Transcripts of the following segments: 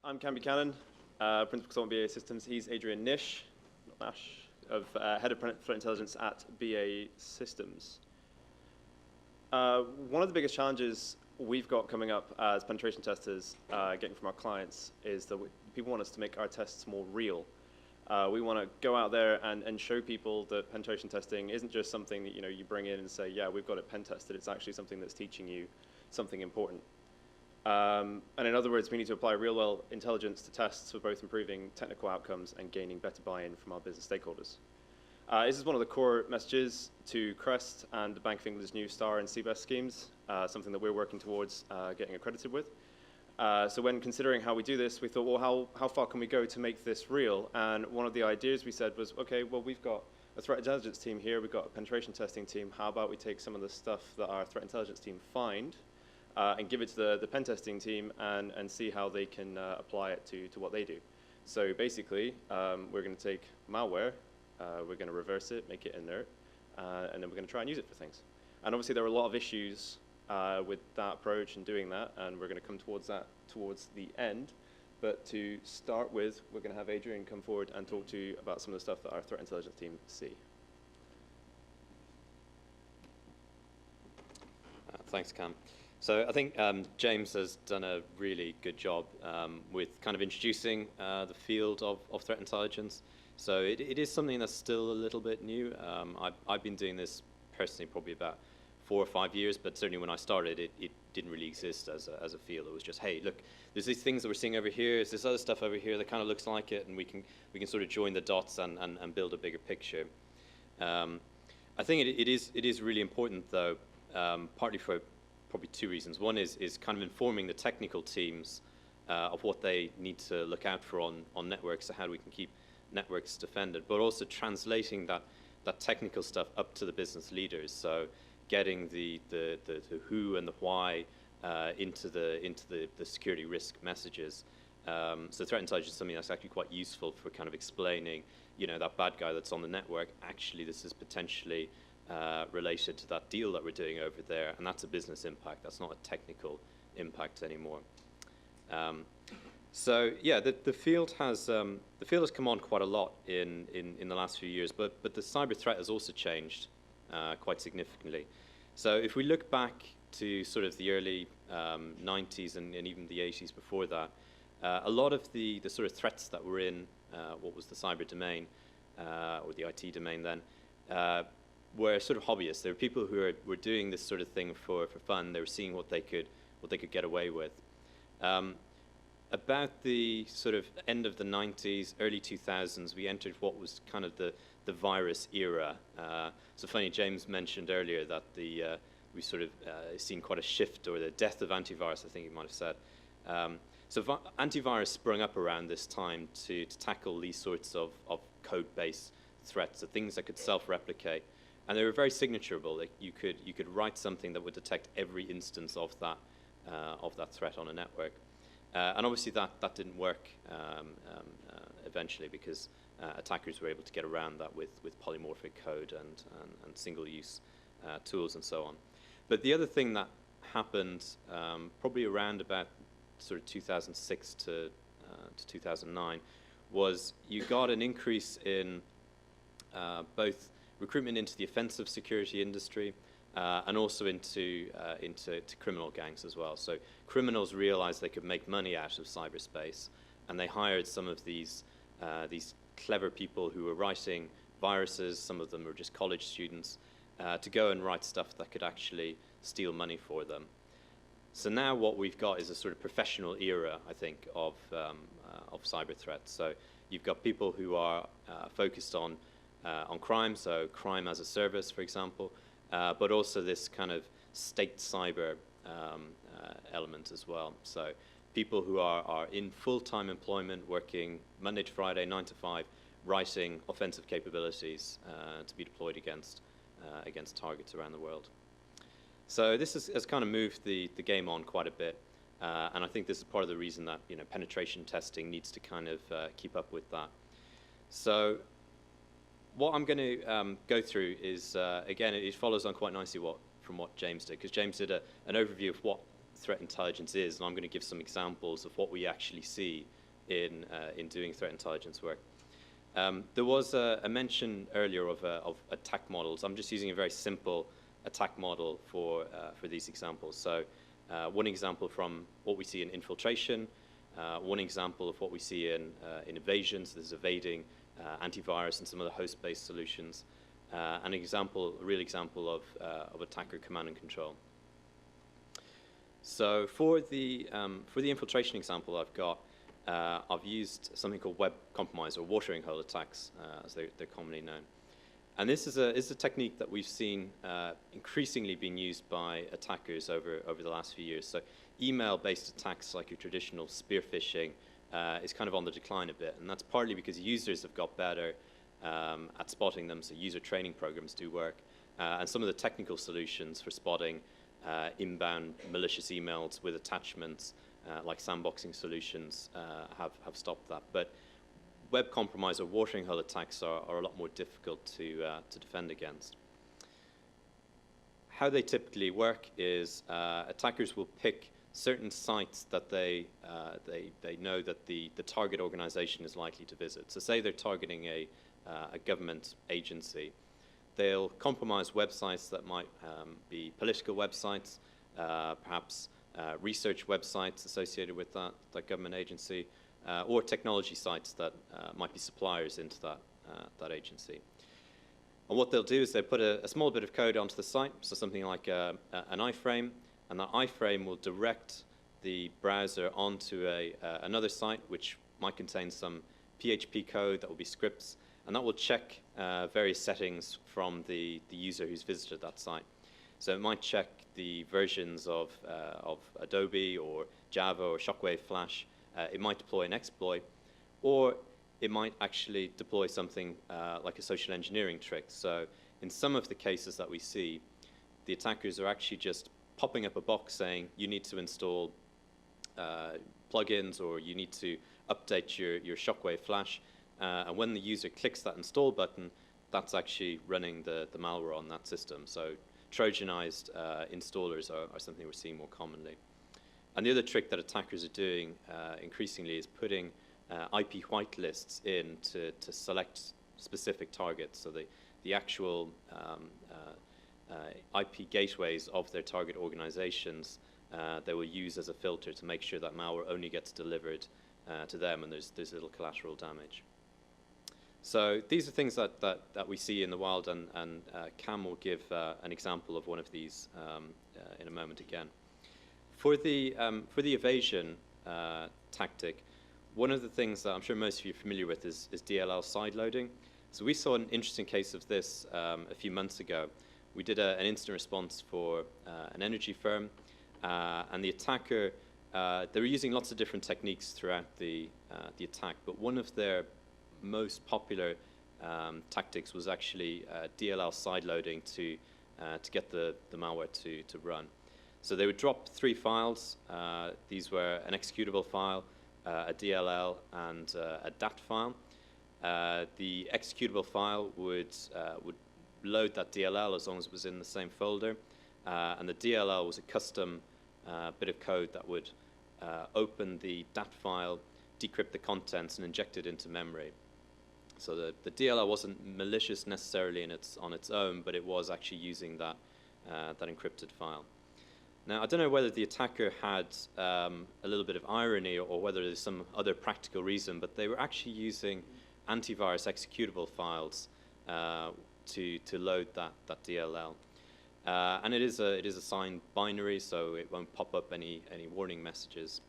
I'm Cam Buchanan, Principal Consultant BAE Systems. He's Adrian Nish, not Nash, Head of Threat Intelligence at BAE Systems. One of the biggest challenges we've got coming up as penetration testers, getting from our clients, is that people want us to make our tests more real. We want to go out there and show people that penetration testing isn't just something that you bring in and say, yeah, we've got it pen tested. It's actually something that's teaching you something important. And in other words, we need to apply real-world intelligence to tests for both improving technical outcomes and gaining better buy-in from our business stakeholders. This is one of the core messages to CREST and the Bank of England's new STAR and CBEST schemes, something that we're working towards getting accredited with. So when considering how we do this, we thought, well, how far can we go to make this real? And one of the ideas we said was, okay, well, we've got a threat intelligence team here, we've got a penetration testing team. How about we take some of the stuff that our threat intelligence team find and give it to the pen testing team and see how they can apply it to what they do. So basically, we're going to take malware, we're going to reverse it, make it inert, and then we're going to try and use it for things. And obviously there are a lot of issues with that approach and doing that, and we're going to come towards that towards the end. But to start with, we're going to have Adrian come forward and talk to you about some of the stuff that our threat intelligence team see. Thanks, Cam. So I think James has done a really good job with kind of introducing the field of threat intelligence. So it is something that's still a little bit new. I've been doing this personally probably about 4 or 5 years, but certainly when I started, it didn't really exist as a field. It was just, hey, look, there's these things that we're seeing over here, there's this other stuff over here that kind of looks like it, and we can sort of join the dots and build a bigger picture. I think it is really important, though, partly for probably 2 reasons. One is kind of informing the technical teams of what they need to look out for on networks, so how we can keep networks defended, but also translating that technical stuff up to the business leaders. So getting the who and the why into the security risk messages. So threat intelligence is something that's actually quite useful for kind of explaining, that bad guy that's on the network, actually this is potentially related to that deal that we're doing over there, and that's a business impact. That's not a technical impact anymore. So yeah, the field has come on quite a lot in the last few years, but the cyber threat has also changed quite significantly. So if we look back to sort of the early 90s and even the 80s before that, a lot of the sort of threats that were in what was the cyber domain or the IT domain then were sort of hobbyists. There were people who were doing this sort of thing for fun. They were seeing what they could get away with. About the sort of end of the 90s, early 2000s, we entered what was kind of the virus era. So funny, James mentioned earlier that we sort of seen quite a shift, or the death of antivirus, I think he might have said. So antivirus sprung up around this time to tackle these sorts of code-based threats, so things that could self-replicate. And they were very signaturable. Like you could write something that would detect every instance of that threat on a network. And obviously that didn't work eventually, because attackers were able to get around that with polymorphic code and single-use tools and so on. But the other thing that happened probably around about sort of 2006 to 2009 was you got an increase in both recruitment into the offensive security industry and also into criminal gangs as well. So criminals realized they could make money out of cyberspace, and they hired some of these clever people who were writing viruses. Some of them were just college students, to go and write stuff that could actually steal money for them. So now what we've got is a sort of professional era, I think, of cyber threats. So you've got people who are focused on crime, so crime as a service, for example, but also this kind of state cyber element as well. So people who are in full-time employment, working Monday to Friday, 9 to 5, writing offensive capabilities to be deployed against targets around the world. So this has kind of moved the game on quite a bit, and I think this is part of the reason that penetration testing needs to kind of keep up with that. So what I'm going to go through is, again, it follows on quite nicely from what James did, because James did an overview of what threat intelligence is, and I'm going to give some examples of what we actually see in doing threat intelligence work. There was a mention earlier of attack models. I'm just using a very simple attack model for these examples. So one example from what we see in infiltration, one example of what we see in evasion, so there's evading, antivirus and some other host-based solutions, an example, a real example of attacker command and control. So for the infiltration example I've got, I've used something called web compromise or watering hole attacks, as they're commonly known. And this is a technique that we've seen increasingly being used by attackers over the last few years. So email-based attacks like your traditional spear phishing is kind of on the decline a bit, and that's partly because users have got better at spotting them, so user training programs do work, and some of the technical solutions for spotting inbound malicious emails with attachments like sandboxing solutions have stopped that. But web compromise or watering hole attacks are a lot more difficult to defend against. How they typically work is attackers will pick certain sites that they know that the target organization is likely to visit. So say they're targeting a government agency. They'll compromise websites that might be political websites, perhaps research websites associated with that government agency, or technology sites that might be suppliers into that agency. And what they'll do is they put a small bit of code onto the site, so something like an iframe, and that iframe will direct the browser onto another site which might contain some PHP code that will be scripts, and that will check various settings from the user who's visited that site. So it might check the versions of Adobe or Java or Shockwave Flash. It might deploy an exploit, or it might actually deploy something like a social engineering trick. So in some of the cases that we see, the attackers are actually just popping up a box saying you need to install plugins or you need to update your Shockwave Flash. And when the user clicks that install button, that's actually running the malware on that system. So Trojanized installers are something we're seeing more commonly. And the other trick that attackers are doing increasingly is putting IP whitelists in to select specific targets. So the actual IP gateways of their target organizations they will use as a filter to make sure that malware only gets delivered to them, and there's little collateral damage. So these are things that we see in the wild, and Cam will give an example of one of these in a moment again. For the evasion tactic, one of the things that I'm sure most of you are familiar with is DLL-SIDELOADING. So we saw an interesting case of this a few months ago. We did an instant response for an energy firm, and the attacker, they were using lots of different techniques throughout the attack, but one of their most popular tactics was actually DLL-SIDELOADING to get the malware to run. So they would drop 3 files. These were an executable file, a DLL, and a DAT file. The executable file would load that DLL as long as it was in the same folder, and the DLL was a custom bit of code that would open the DAT file, decrypt the contents, and inject it into memory. So the DLL wasn't malicious necessarily on its own, but it was actually using that encrypted file. Now, I don't know whether the attacker had a little bit of irony or whether there's some other practical reason, but they were actually using antivirus executable files to load that DLL. And it is a signed binary, so it won't pop up any warning messages.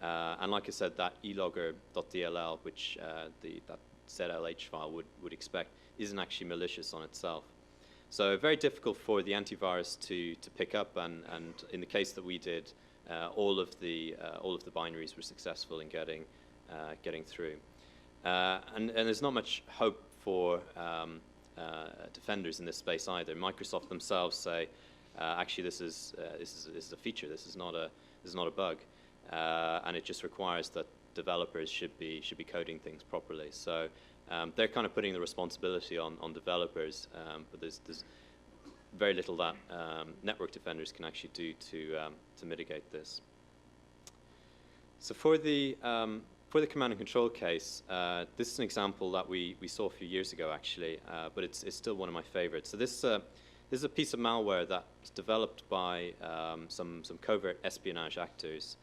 And like I said, that elogger.dll, which that ZLH file would expect, isn't actually malicious on itself. So very difficult for the antivirus to pick up, and in the case that we did, all of the binaries were successful in getting through. And there's not much hope for defenders in this space either. Microsoft themselves say, actually, this is a feature. This is not a bug, and it just requires that developers should be coding things properly. So they're kind of putting the responsibility on developers, but there's very little that network defenders can actually do to mitigate this. So for the command and control case, this is an example that we saw a few years ago, actually, but it's still one of my favorites. So this is a piece of malware that's developed by some covert espionage actors.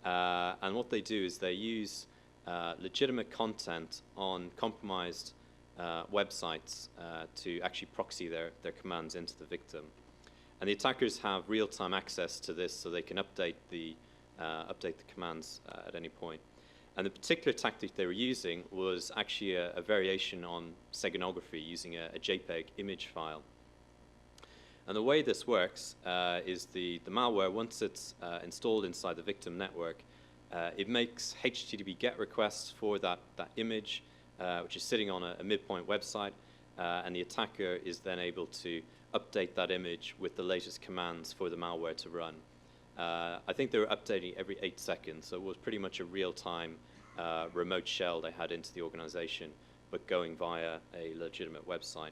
And what they do is they use legitimate content on compromised websites to actually proxy their commands into the victim. And the attackers have real-time access to this, so they can update the commands at any point. And the particular tactic they were using was actually a variation on steganography using a JPEG image file. And the way this works is the malware, once it's installed inside the victim network, it makes HTTP GET requests for that image, which is sitting on a midpoint website, and the attacker is then able to update that image with the latest commands for the malware to run. I think they were updating every 8 seconds, so it was pretty much a real-time remote shell they had into the organization, but going via a legitimate website.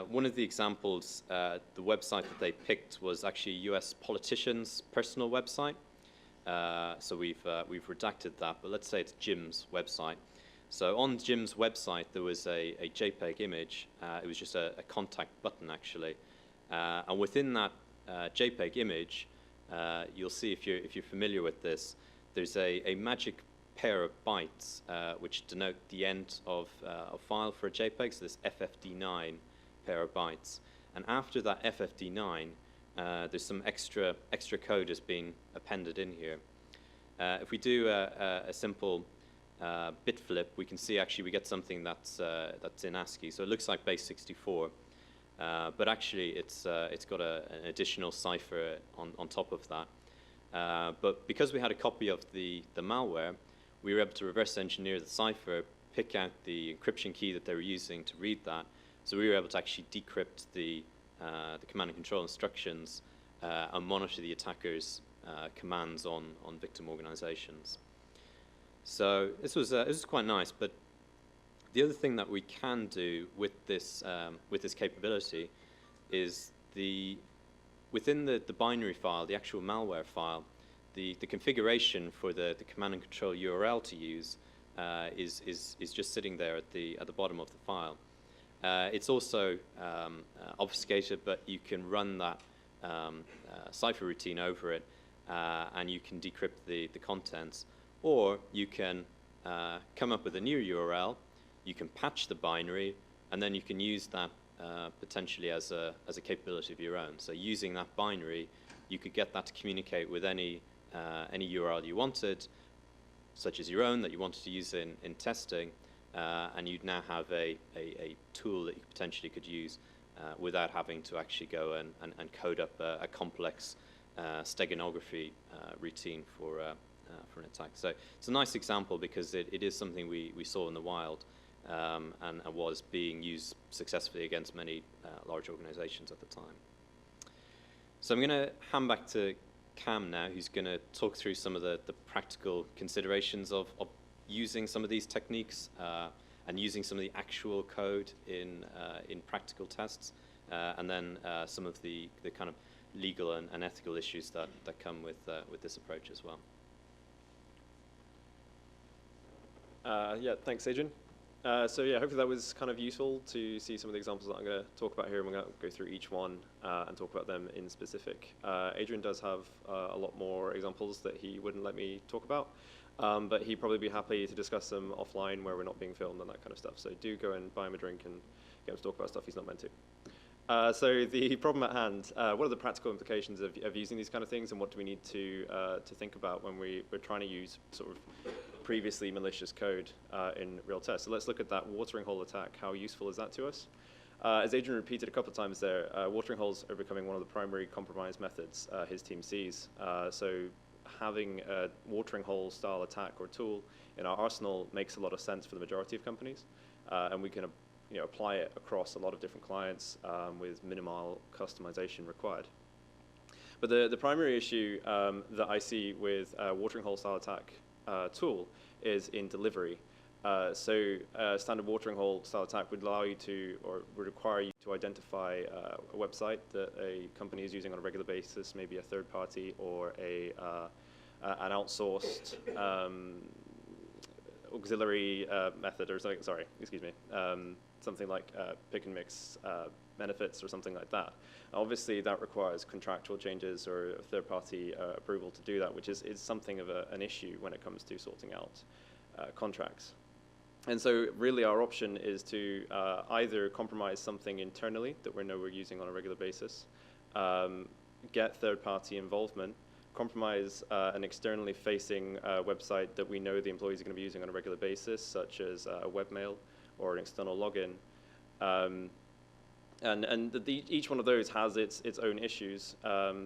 One of the examples, the website that they picked was actually a US politician's personal website. So we've redacted that, but let's say it's Jim's website. So on Jim's website, there was a JPEG image. It was just a contact button, actually. And within that JPEG image, you'll see, if you're familiar with this, there's a magic pair of bytes which denote the end of a file for a JPEG, so this FFD9 pair of bytes. And after that FFD9, there's some extra code has been appended in here. If we do a simple bit flip, we can see actually we get something that's in ASCII. So it looks like base 64, but actually it's got an additional cipher on top of that. But because we had a copy of the malware, we were able to reverse engineer the cipher, pick out the encryption key that they were using to read that. So we were able to actually decrypt the command and control instructions and monitor the attacker's commands on victim organizations. So this was quite nice. But the other thing that we can do with this capability is within the binary file, the actual malware file, the configuration for the command and control URL to use is just sitting there at the bottom of the file. It's also obfuscated, but you can run that cipher routine over it, and you can decrypt the contents. Or you can come up with a new URL, you can patch the binary, and then you can use that potentially as a capability of your own. So using that binary, you could get that to communicate with any URL you wanted, such as your own that you wanted to use in testing, and you'd now have a tool that you potentially could use without having to actually go and code up a complex steganography routine for an attack. So it's a nice example because it is something we saw in the wild and was being used successfully against many large organizations at the time. So I'm going to hand back to Cam now, who's going to talk through some of the practical considerations of using some of these techniques and using some of the actual code in practical tests, and then some of the kind of legal and ethical issues that come with this approach as well. Yeah, thanks, Adrian. So yeah, hopefully that was kind of useful to see some of the examples that I'm going to talk about here, and we're going to go through each one and talk about them in specific. Adrian does have a lot more examples that he wouldn't let me talk about, but he'd probably be happy to discuss them offline where we're not being filmed and that kind of stuff. So do go and buy him a drink and get him to talk about stuff he's not meant to. So the problem at hand, what are the practical implications of using these kind of things, and what do we need to think about when we're trying to use sort of previously malicious code in real tests? So let's look at that watering hole attack. How useful is that to us? As Adrian repeated a couple of times there, watering holes are becoming one of the primary compromise methods his team sees. So having a watering hole style attack or tool in our arsenal makes a lot of sense for the majority of companies, and we can apply it across a lot of different clients with minimal customization required. But the primary issue that I see with watering hole style attack tool is in delivery. So a standard watering hole style attack would allow you to, or would require you to identify a website that a company is using on a regular basis, maybe a third party or an outsourced auxiliary method or something, sorry, excuse me, something like pick and mix benefits or something like that. Obviously, that requires contractual changes or third-party approval to do that, which is something of an issue when it comes to sorting out contracts. And so really our option is to either compromise something internally that we know we're using on a regular basis, get third-party involvement, compromise an externally facing website that we know the employees are going to be using on a regular basis, such as a webmail or an external login. Each one of those has its own issues.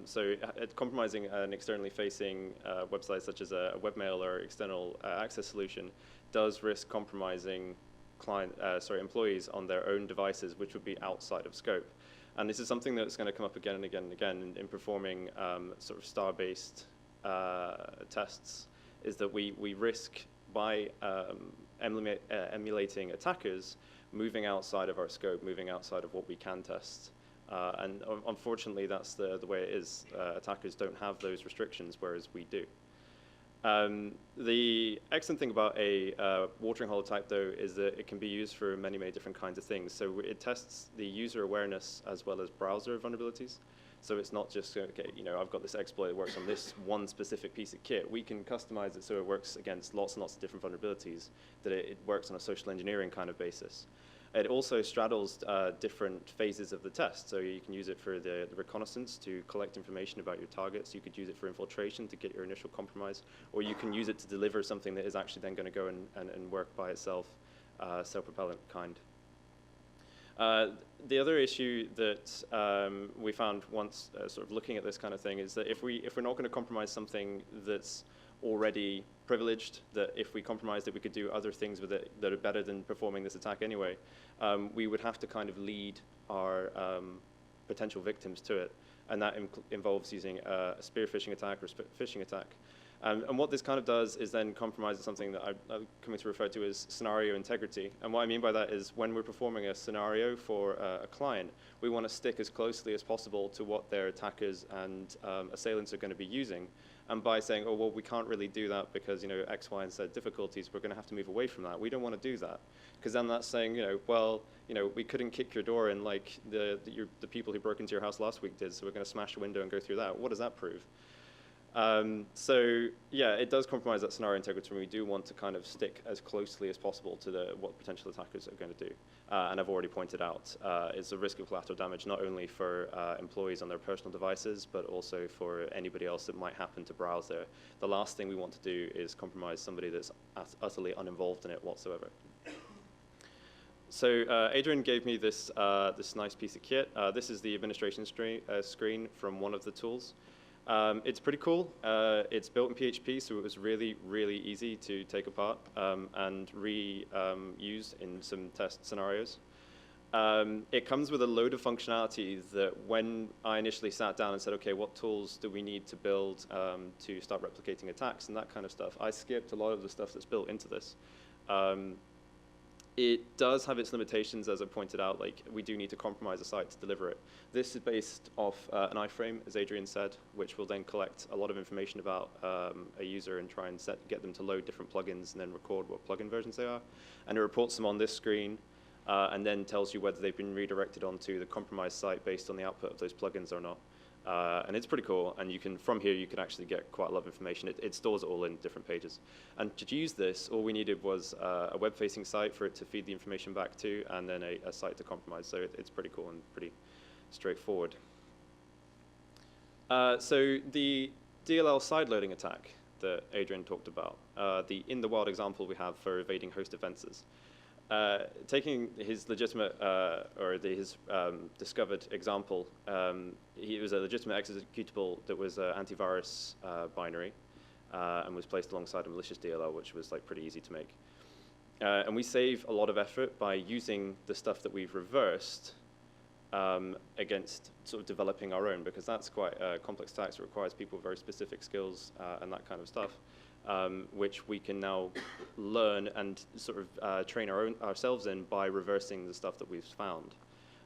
So compromising an externally facing website such as a webmail or external access solution does risk compromising employees on their own devices, which would be outside of scope. And this is something that's going to come up again and again and again in performing sort of star-based tests, is that we risk by emulating attackers moving outside of our scope, moving outside of what we can test. And unfortunately, that's the way it is. Attackers don't have those restrictions, whereas we do. The excellent thing about a watering hole type, though, is that it can be used for many, many different kinds of things. So it tests the user awareness as well as browser vulnerabilities. So it's not just, okay, you know, I've got this exploit that works on this one specific piece of kit. We can customize it so it works against lots and lots of different vulnerabilities, that it works on a social engineering kind of basis. It also straddles different phases of the test. So you can use it for the reconnaissance to collect information about your targets. You could use it for infiltration to get your initial compromise. Or you can use it to deliver something that is actually then going to go and work by itself, self-propellant kind. The other issue that we found once sort of looking at this kind of thing is that if we're not going to compromise something that's already privileged, that if we compromised it, we could do other things with it that are better than performing this attack anyway, we would have to kind of lead our potential victims to it. And that involves using a spear phishing attack or a phishing attack. And what this kind of does is then compromise something that I'm coming to refer to as scenario integrity. And what I mean by that is when we're performing a scenario for a client, we want to stick as closely as possible to what their attackers and assailants are going to be using. And by saying, oh, well, we can't really do that because, you know, X, Y, and Z difficulties, we're going to have to move away from that. We don't want to do that. Because then that's saying, you know, well, you know, we couldn't kick your door in like the people who broke into your house last week did, so we're going to smash the window and go through that. What does that prove? So yeah, it does compromise that scenario integrity, and we do want to kind of stick as closely as possible to what potential attackers are going to do. And I've already pointed out, it's a risk of collateral damage not only for employees on their personal devices, but also for anybody else that might happen to browse there. The last thing we want to do is compromise somebody that's utterly uninvolved in it whatsoever. So Adrian gave me this nice piece of kit. This is the administration screen from one of the tools. It's pretty cool. It's built in PHP, so it was really, really easy to take apart and reuse in some test scenarios. It comes with a load of functionality that when I initially sat down and said, okay, what tools do we need to build to start replicating attacks and that kind of stuff, I skipped a lot of the stuff that's built into this. It does have its limitations, as I pointed out, like we do need to compromise a site to deliver it. This is based off an iframe, as Adrian said, which will then collect a lot of information about a user and try and get them to load different plugins and then record what plugin versions they are. And it reports them on this screen and then tells you whether they've been redirected onto the compromised site based on the output of those plugins or not. And it's pretty cool, and from here you can actually get quite a lot of information. It stores it all in different pages. And to use this, all we needed was a web-facing site for it to feed the information back to, and then a site to compromise. So it's pretty cool and pretty straightforward. So the DLL-SIDELOADING attack that Adrian talked about, the in-the-wild example we have for evading host defenses. Taking his legitimate his discovered example, it was a legitimate executable that was an antivirus binary and was placed alongside a malicious DLL, which was like pretty easy to make. And we save a lot of effort by using the stuff that we've reversed against sort of developing our own, because that's quite a complex attack. It requires people with very specific skills and that kind of stuff. Which we can now learn and sort of train ourselves in by reversing the stuff that we've found.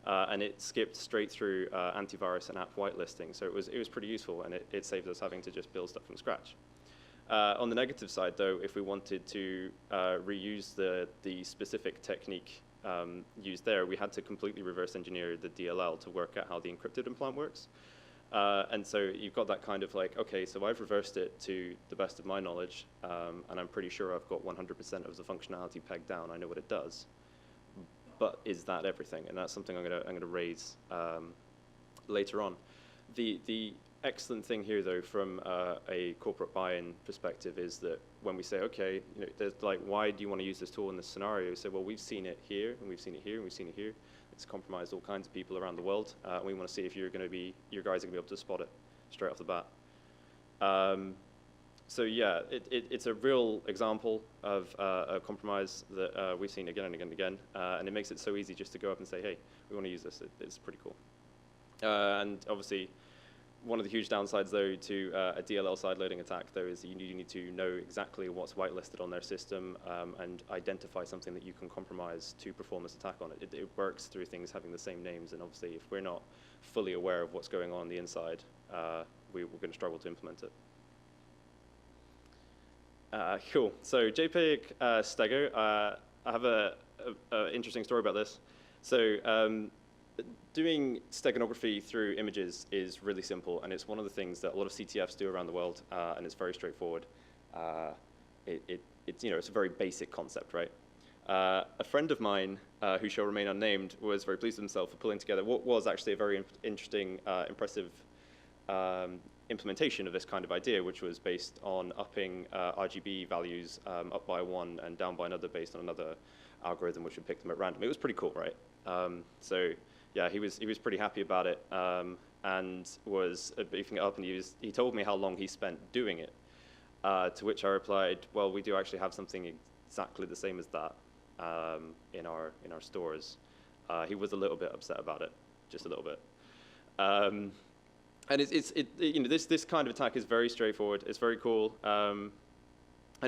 and it skipped straight through antivirus and app whitelisting. So it was pretty useful, and it saved us having to just build stuff from scratch. On the negative side, though, if we wanted to reuse the specific technique used there, we had to completely reverse engineer the DLL to work out how the encrypted implant works. And so you've got that kind of like, okay, so I've reversed it to the best of my knowledge, and I'm pretty sure I've got 100% of the functionality pegged down. I know what it does. But is that everything? And that's something I'm gonna raise later on. The excellent thing here, though, from a corporate buy-in perspective, is that when we say, okay, there's like, why do you want to use this tool in this scenario? We say, well, we've seen it here, and we've seen it here, and we've seen it here. It's compromised all kinds of people around the world. And we want to see if your guys are going to be able to spot it straight off the bat. So yeah, it's a real example of a compromise that we've seen again and again and again, and it makes it so easy just to go up and say, hey, we want to use this. It's pretty cool. And obviously, one of the huge downsides, though, to a DLL sideloading attack, though, is you need to know exactly what's whitelisted on their system and identify something that you can compromise to perform this attack on it. It works through things having the same names, and obviously, if we're not fully aware of what's going on the inside, we're going to struggle to implement it. Cool. So JPG-STEGO, I have a interesting story about this. So doing steganography through images is really simple, and it's one of the things that a lot of CTFs do around the world, and it's very straightforward. It's a very basic concept, right? A friend of mine, who shall remain unnamed, was very pleased with himself for pulling together what was actually a very interesting, impressive implementation of this kind of idea, which was based on upping RGB values up by one and down by another based on another algorithm which would pick them at random. It was pretty cool, right? So yeah, he was pretty happy about it, and was beefing it up, and he told me how long he spent doing it. To which I replied, well, we do actually have something exactly the same as that in our stores. He was a little bit upset about it, just a little bit. And this kind of attack is very straightforward. It's very cool, and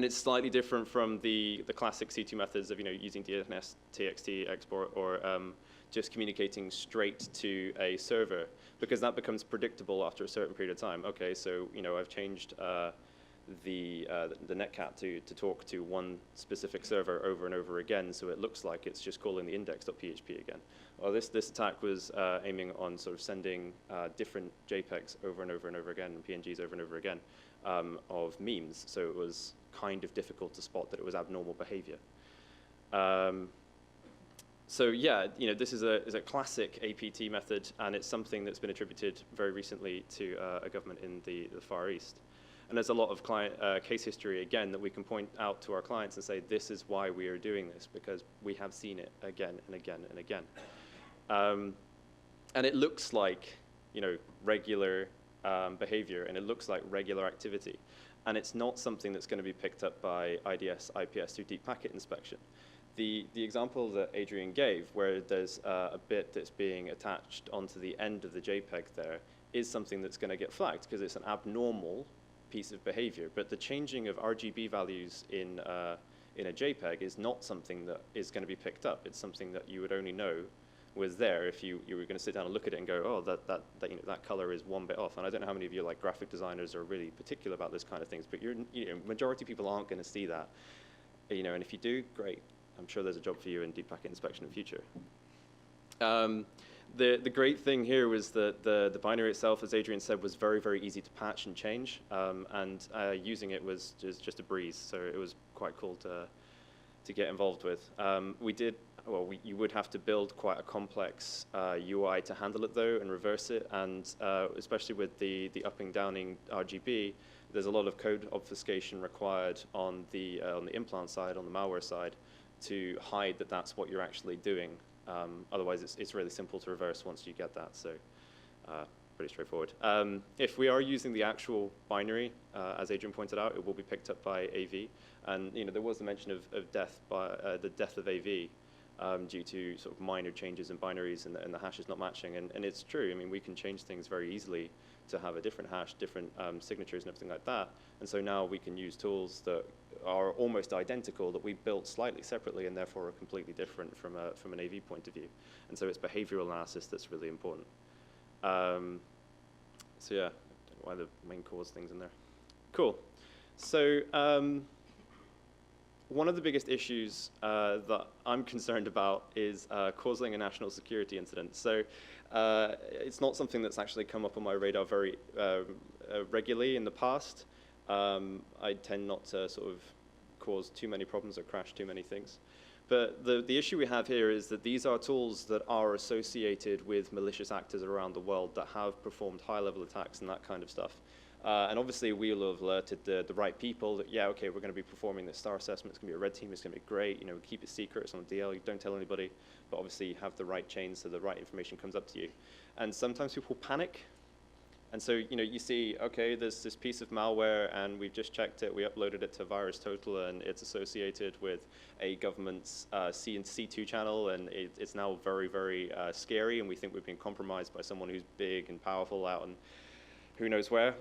it's slightly different from the classic C2 methods of using DNS TXT export or just communicating straight to a server, because that becomes predictable after a certain period of time. Okay, so I've changed the netcat to talk to one specific server over and over again, so it looks like it's just calling the index.php again. Well, this attack was aiming on sort of sending different JPEGs over and over and over again, and PNGs over and over again of memes. So it was kind of difficult to spot that it was abnormal behavior. So yeah, this is a classic APT method, and it's something that's been attributed very recently to a government in the Far East. And there's a lot of client case history, again, that we can point out to our clients and say, this is why we are doing this, because we have seen it again and again and again. And it looks like, regular behavior, and it looks like regular activity. And it's not something that's going to be picked up by IDS, IPS through deep packet inspection. The example that Adrian gave, where there's a bit that's being attached onto the end of the JPEG there, is something that's going to get flagged, because it's an abnormal piece of behavior. But the changing of RGB values in a JPEG is not something that is going to be picked up. It's something that you would only know was there if you were going to sit down and look at it and go, oh, that color is one bit off. And I don't know how many of you, like graphic designers, are really particular about this kind of things, but majority of people aren't going to see that. And if you do, great. I'm sure there's a job for you in deep packet inspection in the future. The great thing here was that the binary itself, as Adrian said, was very, very easy to patch and change, and using it was just a breeze. So it was quite cool to get involved with. You would have to build quite a complex UI to handle it, though, and reverse it, and especially with the upping downing RGB, there's a lot of code obfuscation required on the implant side, on the malware side, to hide that that's what you're actually doing. Otherwise, it's really simple to reverse once you get that, so pretty straightforward. If we are using the actual binary, as Adrian pointed out, it will be picked up by AV, and there was the mention of death by the death of AV due to sort of minor changes in binaries and the hashes not matching, and it's true. I mean, we can change things very easily to have a different hash, different signatures and everything like that, and so now we can use tools that are almost identical that we built slightly separately and therefore are completely different from an AV point of view. And so it's behavioral analysis that's really important. So yeah, I don't know why the main cause thing's in there. Cool. So one of the biggest issues that I'm concerned about is causing a national security incident. So it's not something that's actually come up on my radar very regularly in the past. I tend not to sort of cause too many problems or crash too many things. But the issue we have here is that these are tools that are associated with malicious actors around the world that have performed high-level attacks and that kind of stuff. And obviously, we'll have alerted the right people that, yeah, okay, we're going to be performing this star assessment. It's going to be a red team. It's going to be great. You know, keep it secret. It's on DL. You don't tell anybody. But obviously, you have the right chain so the right information comes up to you. And sometimes people panic. And so, you know, you see, okay, there's this piece of malware, and we've just checked it. We uploaded it to VirusTotal, and it's associated with a government's C2 channel, and it's now very, very scary. And we think we've been compromised by someone who's big and powerful out in who knows where.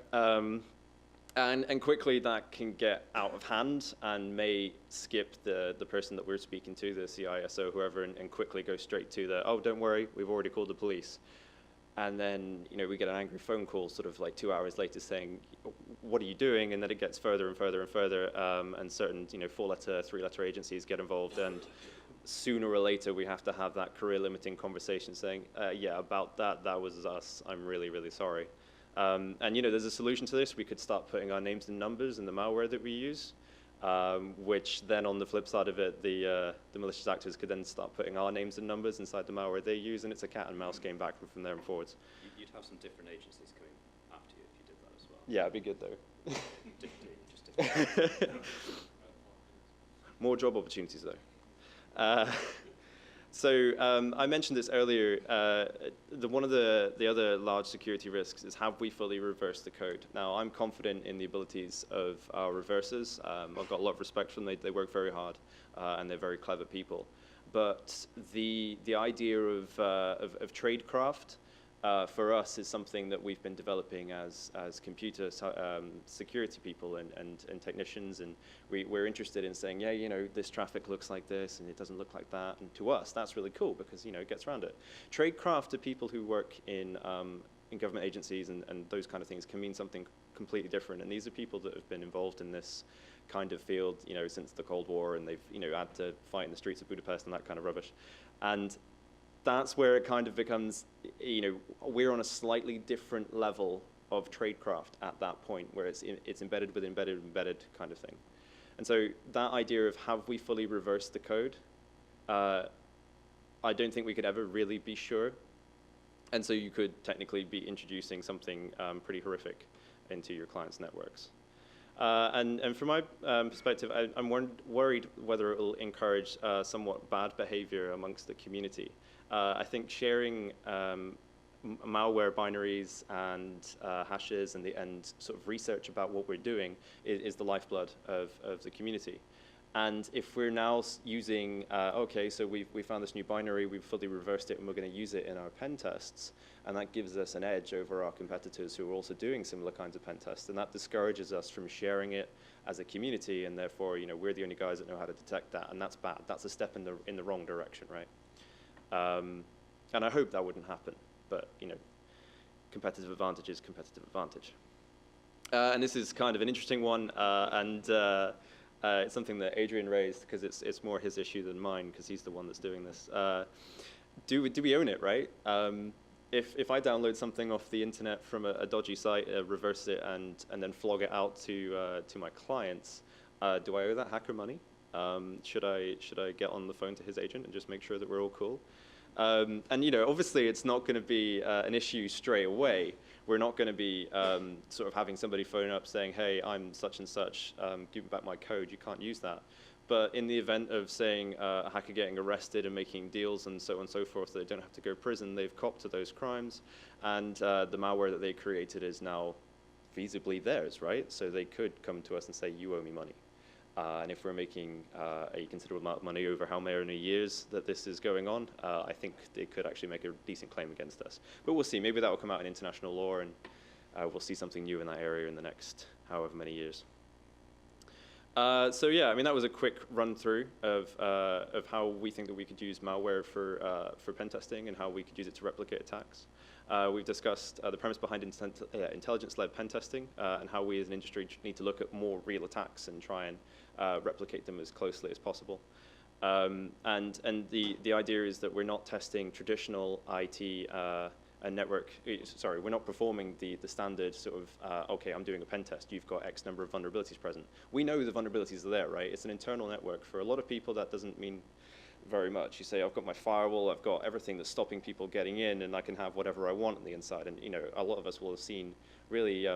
And quickly that can get out of hand and may skip the person that we're speaking to, the CISO, whoever, and quickly go straight to the, oh, don't worry, we've already called the police. And then, you know, we get an angry phone call sort of like 2 hours later saying, what are you doing? And then it gets further and further and further, and certain, you know, 4-letter, 3-letter agencies get involved, and sooner or later we have to have that career-limiting conversation saying, yeah, about that was us, I'm really, really sorry. And, you know, there's a solution to this. We could start putting our names and numbers in the malware that we use, which then on the flip side of it, the malicious actors could then start putting our names and numbers inside the malware they use, and it's a cat and mouse game back from there and forwards. You'd have some different agencies coming after you if you did that as well. Yeah, it'd be good though. Different. More job opportunities though. So I mentioned this earlier. One of the other large security risks is, have we fully reversed the code? Now, I'm confident in the abilities of our reversers. I've got a lot of respect for them. They work very hard, and they're very clever people. But the idea of tradecraft for us is something that we've been developing as computer security people and technicians, and we're interested in saying, yeah, you know, this traffic looks like this and it doesn't look like that, and to us that's really cool because, you know, it gets around it. Tradecraft to people who work in government agencies and those kind of things can mean something completely different, and these are people that have been involved in this kind of field, you know, since the Cold War, and they've, you know, had to fight in the streets of Budapest and that kind of rubbish. And that's where it kind of becomes, you know, we're on a slightly different level of tradecraft at that point, where it's embedded with embedded kind of thing. And so that idea of, have we fully reversed the code, I don't think we could ever really be sure. And so you could technically be introducing something pretty horrific into your clients' networks. And from my perspective, I'm worried whether it will encourage somewhat bad behavior amongst the community. I think sharing malware binaries and hashes and sort of research about what we're doing is the lifeblood of the community. And if we're now using, okay, so we found this new binary, we've fully reversed it, and we're going to use it in our pen tests, and that gives us an edge over our competitors who are also doing similar kinds of pen tests, and that discourages us from sharing it as a community, and therefore, you know, we're the only guys that know how to detect that, and that's bad. That's a step in the wrong direction, right? And I hope that wouldn't happen, but, you know, competitive advantage is competitive advantage. And this is kind of an interesting one, and it's something that Adrian raised because it's more his issue than mine because he's the one that's doing this. Do we own it, right? If I download something off the internet from a dodgy site, reverse it, and then flog it out to my clients, do I owe that hacker money? Should I get on the phone to his agent and just make sure that we're all cool? And, you know, obviously it's not going to be an issue straight away. We're not going to be sort of having somebody phone up saying, hey, I'm such and such, give me back my code, you can't use that. But in the event of, saying, a hacker getting arrested and making deals and so on and so forth, so they don't have to go to prison, they've copped to those crimes, and the malware that they created is now feasibly theirs, right? So they could come to us and say, you owe me money. And if we're making a considerable amount of money over how many years that this is going on, I think they could actually make a decent claim against us. But we'll see. Maybe that will come out in international law, and we'll see something new in that area in the next however many years. So yeah, I mean, that was a quick run through of how we think that we could use malware for pen testing and how we could use it to replicate attacks. We've discussed the premise behind intelligence-led pen testing and how we as an industry need to look at more real attacks and try and replicate them as closely as possible. And the idea is that we're not testing traditional IT and network, sorry, we're not performing the standard sort of, okay, I'm doing a pen test, you've got X number of vulnerabilities present. We know the vulnerabilities are there, right? It's an internal network. For a lot of people, that doesn't mean very much. You say, I've got my firewall, I've got everything that's stopping people getting in, and I can have whatever I want on the inside. And a lot of us will have seen really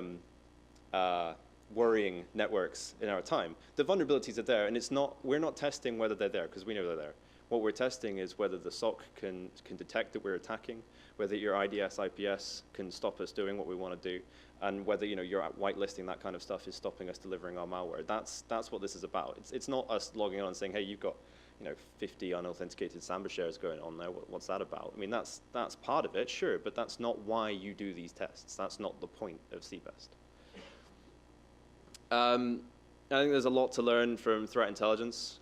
worrying networks in our time. The vulnerabilities are there, and we're not testing whether they're there, because we know they're there. What we're testing is whether the SOC can detect that we're attacking, whether your IDS, IPS can stop us doing what we want to do, and whether your whitelisting, that kind of stuff, is stopping us delivering our malware. That's what this is about. It's not us logging on and saying, hey, you've got 50 unauthenticated Samba shares going on there. What's that about? I mean, that's part of it, sure, but that's not why you do these tests. That's not the point of CBEST. I think there's a lot to learn from threat intelligence.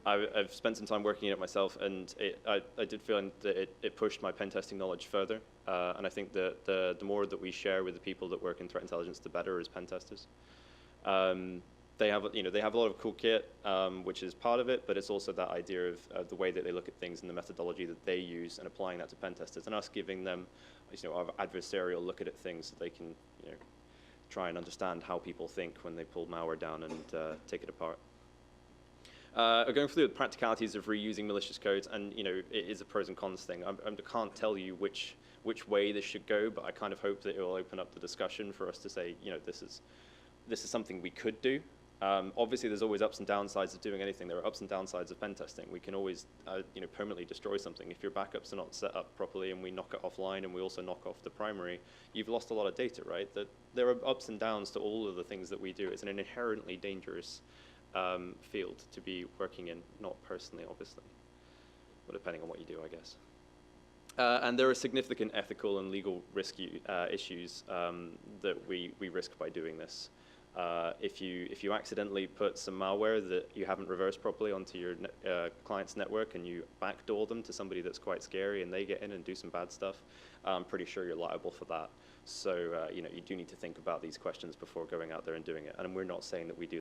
I've spent some time working in it myself, and I did feel that it pushed my pen testing knowledge further. And I think that the more that we share with the people that work in threat intelligence, the better as pen testers. They have a lot of cool kit, which is part of it, but it's also that idea of the way that they look at things and the methodology that they use and applying that to pen testers, and us giving them our adversarial look at things so they can try and understand how people think when they pull malware down and take it apart. Going through the practicalities of reusing malicious codes, and it is a pros and cons thing. I can't tell you which way this should go, but I kind of hope that it will open up the discussion for us to say, this is something we could do. Obviously, there's always ups and downsides of doing anything. There are ups and downsides of pen testing. We can always, permanently destroy something. If your backups are not set up properly and we knock it offline and we also knock off the primary, you've lost a lot of data, right? That there are ups and downs to all of the things that we do. It's an inherently dangerous field to be working in, not personally, obviously, but depending on what you do, I guess. And there are significant ethical and legal risk issues that we risk by doing this. If you accidentally put some malware that you haven't reversed properly onto your client's network and you backdoor them to somebody that's quite scary and they get in and do some bad stuff, I'm pretty sure you're liable for that. So you do need to think about these questions before going out there and doing it. And we're not saying that we do